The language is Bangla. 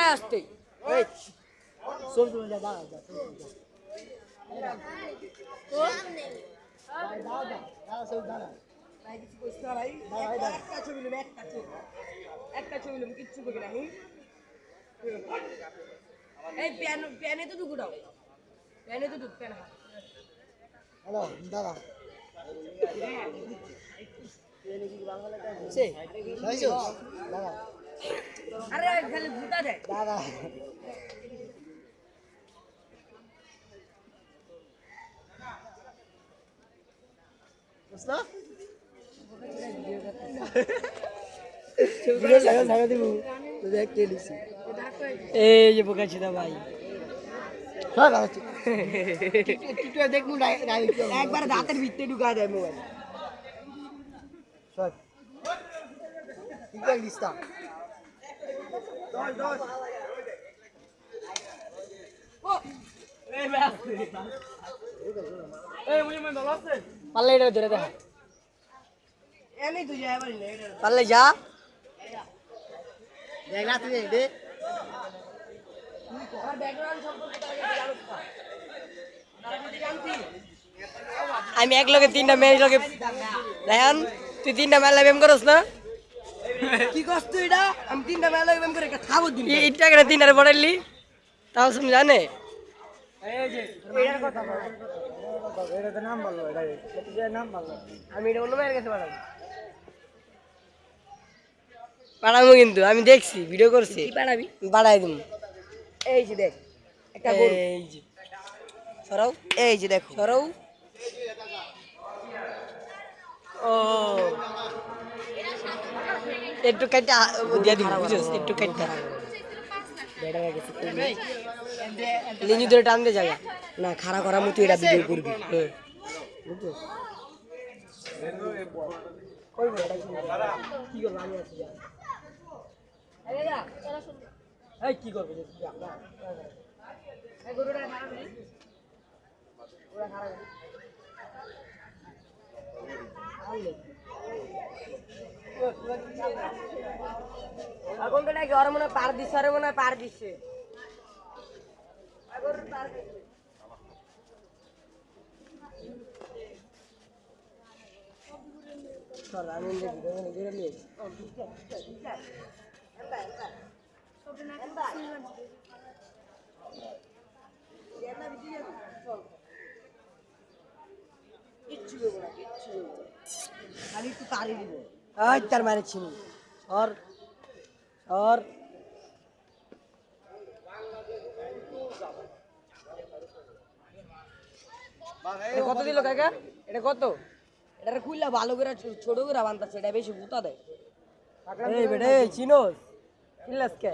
আসতে একটা ছবি কিচ্ছু করি না এই প্যানে তো ঢুকু দাও প্যানে তো ঢুক প্যান হ্যালো দাদা দাদা আরে খালি ভুতা দেয় দাদা বুঝলো এই যে বোকা ছিল ভাই একবার দাঁতের ভিতরে ঢুকা দেয় মোবাইল পারলে এটা ধরে দেখা পারলে যা দেখ না তুই রে আমি এক লগে তিনটা মেয়ে লগে দেখেন তুই তিনটা মেলা ব্যায়াম করস না কি করছ তুই এটা আমি তিনটা মেলা ব্যায়াম করে খাবো দিন ইটা করে তিনটারে পড়াইলি তাও তুমি জানে এই যে এটার কথা এটা তো নাম বললো এটা নাম বললো আমি এটা অন্য মেয়ের কাছে পাঠাবো পাঠাবো কিন্তু আমি দেখছি ভিডিও করছি পাঠাবি পাঠাই দিন এই যে দেখ একটা গরু এই যে সরাও এই যে দেখো সরাও ও একটু কাটটা দিয়ে দিবি বুঝছিস একটু কাটটা লিঞ্জু ধরে টান দিয়ে জায়গা না খাড়া করার মতো এটা ভিডিও করবি বুঝছিস কই বড় কি করব আমি আছি এই কি করবে এই গরুটা খারাপ নেই ওরা খারাপ এখন তো নাকি ওর মনে হয় পার দিচ্ছে ওর মনে হয় পার দিচ্ছে আমি ঘুরে নিয়ে খালি একটু তাড়ি দিব তার মারে ছিনি সর সর কত দিল কাকা এটা কত এটা খুললা ভালো করে ছোট করে বানতাছে এটা বেশি ভুতা দেয় এই বেটে চিনোস কিল্লাস কে